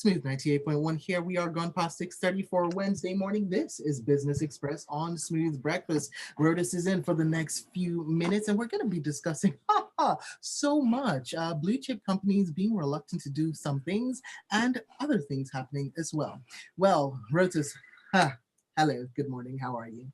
Smooth 98.1 here. We are gone past 6:30 for Wednesday morning. This is Business Express on Smooth Breakfast. Rotus is in for the next few minutes, and we're going to be discussing so much. Blue chip companies being reluctant to do some things and other things happening as well. Well, Rotus, hello, good morning. How are you?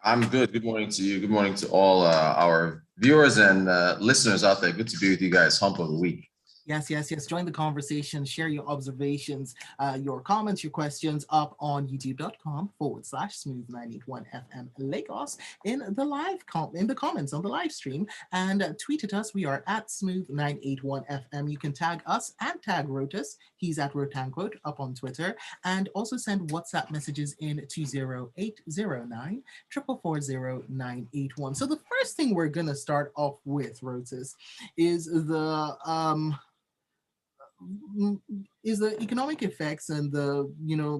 I'm good. Good morning to you. Good morning to all our viewers and listeners out there. Good to be with you guys. Hump of the week. Yes. Join the conversation. Share your observations, your comments, your questions up on youtube.com/smooth981FM Lagos in the in the comments on the live stream, and tweet at us. We are at smooth981FM. You can tag us and tag Rotus. He's at Rotanquote up on Twitter, and also send WhatsApp messages in 20809 4440981. So the first thing we're gonna start off with, Rotus, is the economic effects and the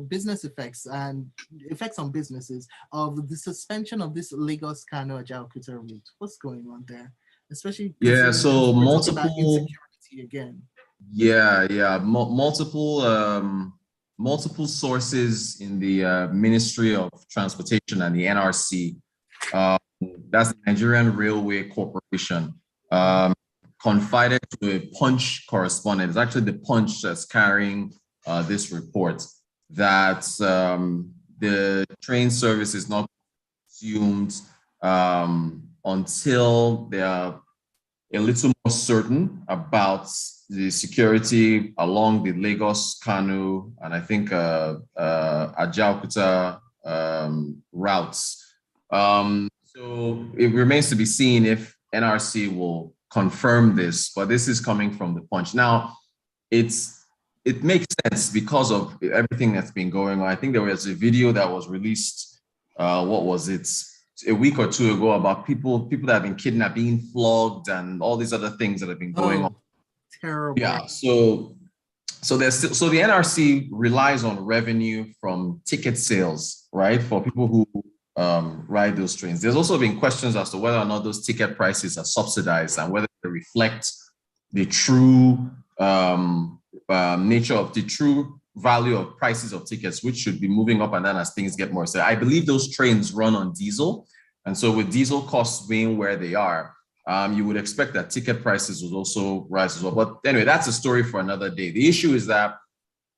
business effects and effects on businesses of the suspension of this Lagos-Kano-Ajaokuta route. What's going on there? Especially so multiple insecurity again. Multiple sources in the Ministry of Transportation and the NRC. That's the Nigerian Railway Corporation. Confided to a Punch correspondent. It's actually the Punch that's carrying this report that the train service is not resumed until they are a little more certain about the security along the Lagos-Kano and I think Ajaokuta routes. So it remains to be seen if NRC will confirm this, but this is coming from the Punch. Now, it makes sense because of everything that's been going on. I think there was a video that was released, a week or two ago about people that have been kidnapped, being flogged, and all these other things that have been going on. Terrible. Yeah. So the NRC relies on revenue from ticket sales, right, for people who ride those trains. There's also been questions as to whether or not those ticket prices are subsidized and whether they reflect the true nature of the true value of prices of tickets, which should be moving up and down as things get more. So I believe those trains run on diesel. And so with diesel costs being where they are, you would expect that ticket prices would also rise as well. But anyway, that's a story for another day. The issue is that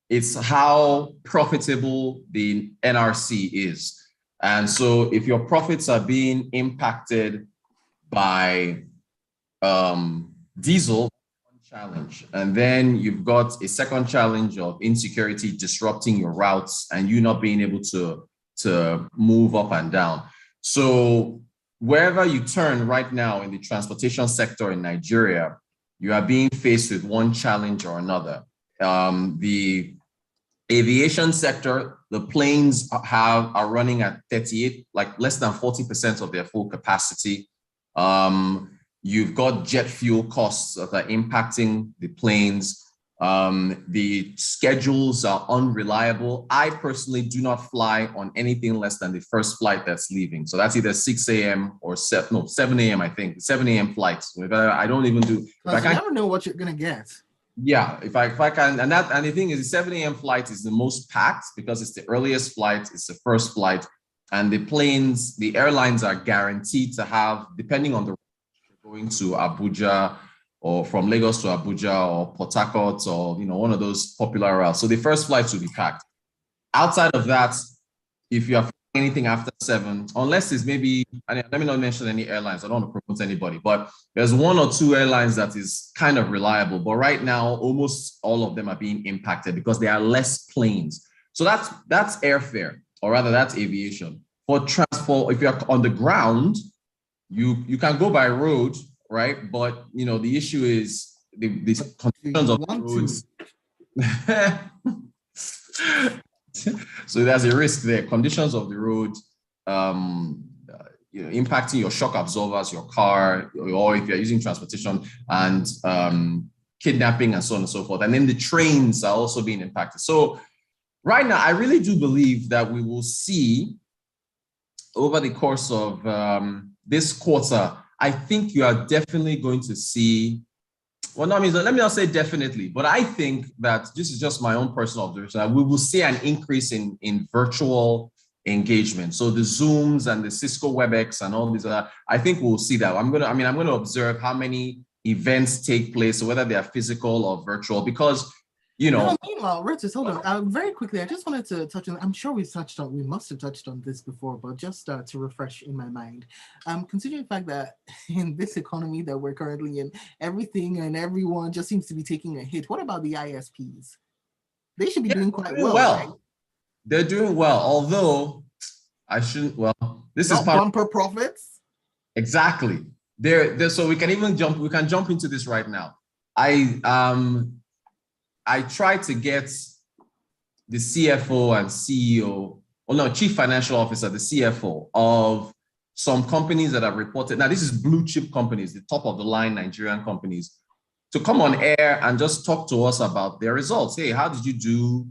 it's how profitable the NRC is. And so if your profits are being impacted by diesel, one challenge, and then you've got a second challenge of insecurity disrupting your routes and you not being able to move up and down. So wherever you turn right now in the transportation sector in Nigeria, you are being faced with one challenge or another. The aviation sector, the planes are running at 38, like less than 40% of their full capacity. You've got jet fuel costs that are impacting the planes. The schedules are unreliable. I personally do not fly on anything less than the first flight that's leaving. So that's either 6 a.m. or 7 a.m. I think, 7 a.m. flights. I don't even do. You never know what you're gonna get. Yeah, if I can, and the thing is, the 7 a.m. flight is the most packed because it's the earliest flight, it's the first flight, and the airlines are guaranteed to have, depending on the going to Abuja or from Lagos to Abuja or Port Harcourt or one of those popular routes. So the first flights will be packed. Outside of that, if you are anything after 7, unless it's maybe, let me not mention any airlines, I don't want to promote anybody, but there's 1 or 2 airlines that is kind of reliable. But right now, almost all of them are being impacted because there are less planes. So that's airfare, or rather that's aviation. For transport, if you're on the ground, you can go by road, right? But the issue is the conditions of the roads. So there's a risk there. Conditions of the road, impacting your shock absorbers, your car, or if you're using transportation, and kidnapping and so on and so forth. And then the trains are also being impacted. So right now, I really do believe that we will see over the course of this quarter, I think you are definitely going to see Well, no, I mean, let me not say definitely, but I think that this is just my own personal observation. That we will see an increase in virtual engagement. So the Zooms and the Cisco WebEx and all these other, I think we'll see that. I'm gonna observe how many events take place, so whether they are physical or virtual, because No, meanwhile, Rotus, hold on. Very quickly, I just wanted to touch on, I'm sure we must have touched on this before, but just to refresh in my mind, considering the fact that in this economy that we're currently in, everything and everyone just seems to be taking a hit. What about the ISPs? They should be doing quite well, right? They're doing well, although I shouldn't, this Not is part bumper profits. Exactly. So we can jump into this right now. I tried to get the CFO and CEO, Chief Financial Officer, the CFO of some companies that have reported. Now, this is blue chip companies, the top of the line Nigerian companies, to come on air and just talk to us about their results. Hey, how did you do?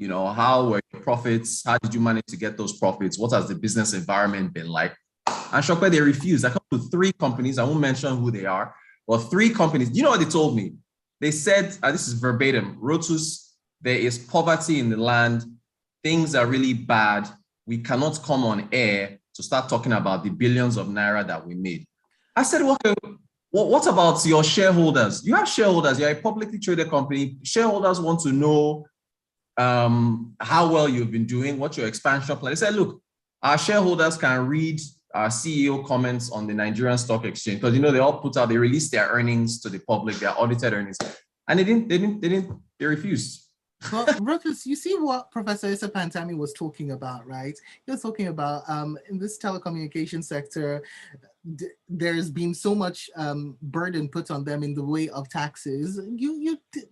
How were your profits? How did you manage to get those profits? What has the business environment been like? And Sope, they refused. I come to 3 companies. I won't mention who they are, but 3 companies. You know what they told me? They said, this is verbatim, Rotus, there is poverty in the land. Things are really bad. We cannot come on air to start talking about the billions of naira that we made. I said, what about your shareholders? You have shareholders. You're a publicly traded company. Shareholders want to know how well you've been doing, what's your expansion plan. They said, look, our shareholders can read our CEO comments on the Nigerian Stock Exchange, because they released their earnings to the public, their audited earnings, and they refused. Well, Rotus, you see what Professor Issa Pantami was talking about, right? He was talking about in this telecommunication sector, there's been so much burden put on them in the way of taxes.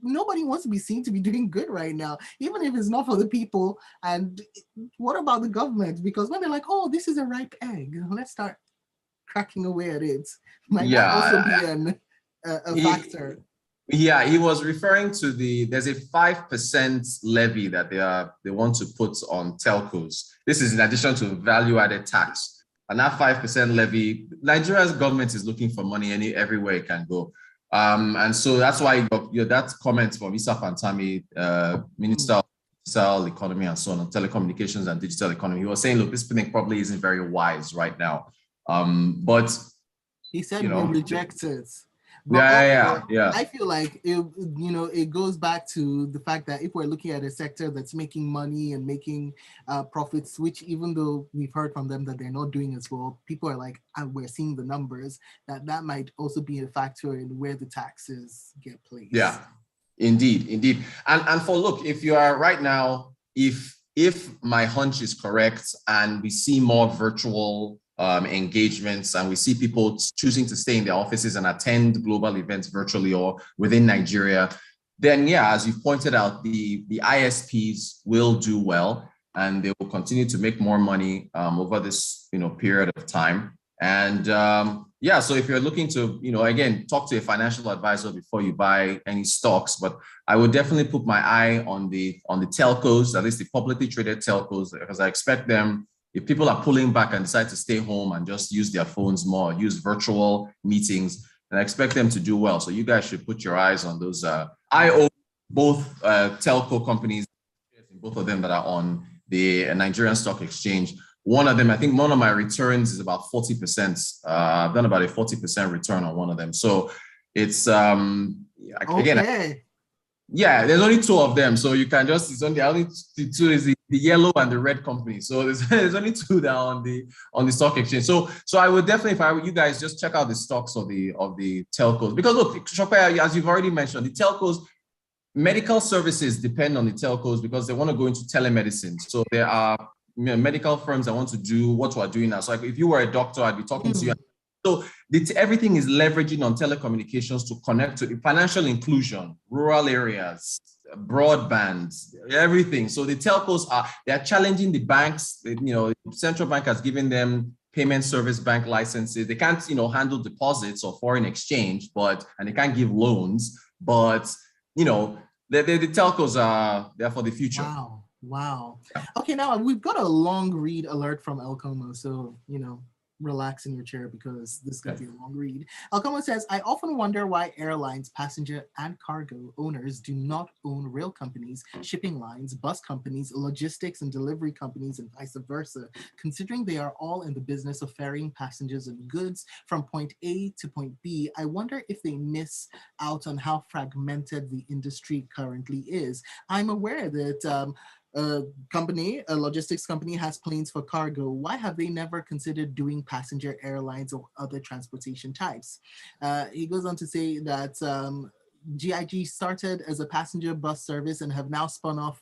Nobody wants to be seen to be doing good right now, even if it's not for the people. And what about the government? Because when they're like, oh, this is a ripe egg, let's start cracking away at it. Might that also be a factor? Yeah, he was referring to there's a 5% levy that they want to put on telcos. This is in addition to value-added tax. And that 5% levy, Nigeria's government is looking for money everywhere it can go. And so that's why that comment from Issa Pantami, Minister of Digital Economy and so on telecommunications and digital economy. He was saying, look, this thing probably isn't very wise right now. But he said we reject it. Yeah. I feel like it goes back to the fact that if we're looking at a sector that's making money and making profits, which even though we've heard from them that they're not doing as well, people are like, we're seeing the numbers, that might also be a factor in where the taxes get placed. Yeah, indeed. And if you are right now, if my hunch is correct and we see more virtual engagements and we see people choosing to stay in their offices and attend global events virtually or within Nigeria, then as you've pointed out, the ISPs will do well and they will continue to make more money over this period of time. And so if you're looking to again talk to a financial advisor before you buy any stocks, but I would definitely put my eye on the telcos, at least the publicly traded telcos, because I expect them. If people are pulling back and decide to stay home and just use their phones more, use virtual meetings, and I expect them to do well. So you guys should put your eyes on those. I own both telco companies, both of them that are on the Nigerian Stock Exchange. One of them, I think one of my returns is about 40%. I've done about a 40% return on one of them. So it's, again, there's only 2 of them. So you can just, the only 2 is the yellow and the red company. So there's only 2 that are on the stock exchange. So I would definitely, if I were you guys, just check out the stocks of the telcos. Because look, Sope, as you've already mentioned, the telcos, medical services depend on the telcos because they want to go into telemedicine. So there are medical firms that want to do what we're doing now. So like if you were a doctor, I'd be talking to you. So everything is leveraging on telecommunications to connect to the financial inclusion, rural areas, broadband, everything. So the telcos they're challenging the banks. The central bank has given them payment service bank licenses. They can't, handle deposits or foreign exchange, and they can't give loans. But the telcos are there for the future. Wow. Okay, now we've got a long read alert from El Como, so relax in your chair because this is going to be a long read. Alcoma says, I often wonder why airlines, passenger, and cargo owners do not own rail companies, shipping lines, bus companies, logistics and delivery companies, and vice versa, considering they are all in the business of ferrying passengers and goods from point A to point B. I wonder if they miss out on how fragmented the industry currently is. I'm aware that a logistics company has planes for cargo. Why have they never considered doing passenger airlines or other transportation types? He goes on to say that GIG started as a passenger bus service and have now spun off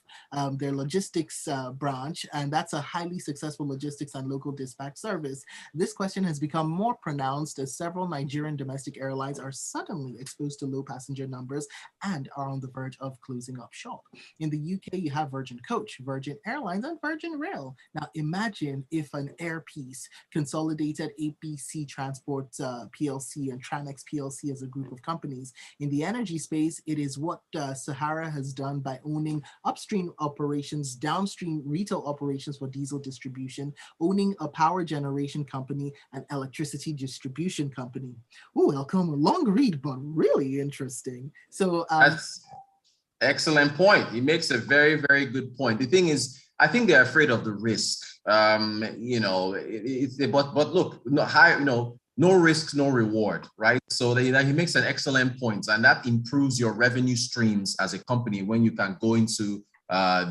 their logistics branch, and that's a highly successful logistics and local dispatch service. This question has become more pronounced as several Nigerian domestic airlines are suddenly exposed to low passenger numbers and are on the verge of closing up shop. In the UK, you have Virgin Coach, Virgin Airlines, and Virgin Rail. Now, imagine if an Airpiece consolidated APC Transport PLC and Tranex PLC as a group of companies. In the energy space, it is what Sahara has done by owning upstream operations, downstream retail operations for diesel distribution, owning a power generation company, and electricity distribution company. Oh, welcome. A long read, but really interesting. So that's excellent point. He makes a very, very good point. The thing is, I think they're afraid of the risk. But look, no risk, no reward, right? So he makes an excellent point, and that improves your revenue streams as a company when you can go into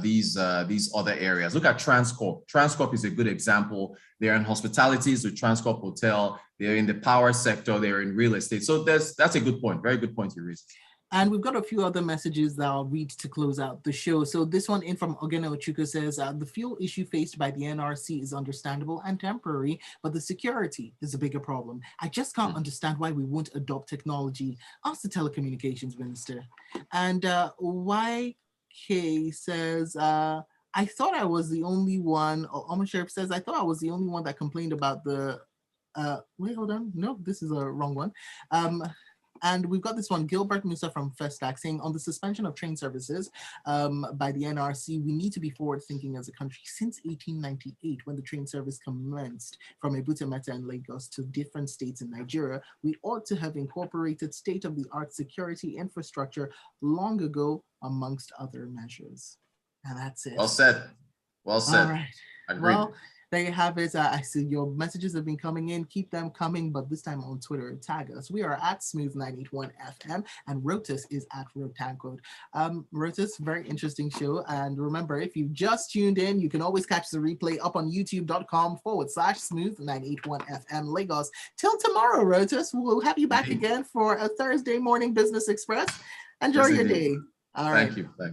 these other areas. Look at Transcorp. Transcorp is a good example. They're in hospitalities with Transcorp Hotel. They're in the power sector. They're in real estate. So that's a good point. Very good point you raised. And we've got a few other messages that I'll read to close out the show. So this one in from Ogene Ochuka says, the fuel issue faced by the NRC is understandable and temporary, but the security is a bigger problem. I just can't understand why we won't adopt technology. Ask the telecommunications minister. And YK says, I thought I was the only one, Omar Sheriff says, I thought I was the only one that complained about the, wait, hold on. No, this is a wrong one. And we've got this one, Gilbert Musa from Festac, saying on the suspension of train services by the NRC, we need to be forward thinking as a country. Since 1898, when the train service commenced from Ebute Metta and Lagos to different states in Nigeria, we ought to have incorporated state-of-the-art security infrastructure long ago, amongst other measures. And that's it. Well said. Well said. All right. Agreed. Well, there you have it. I see your messages have been coming in. Keep them coming, but this time on Twitter, tag us. We are at Smooth981 FM, and Rotus is at Rotancode. Rotus, very interesting show. And remember, if you've just tuned in, you can always catch the replay up on youtube.com/Smooth981 FM Lagos. Till tomorrow, Rotus. We'll have you back again for a Thursday morning Business Express. Enjoy your day. All right. Thank you.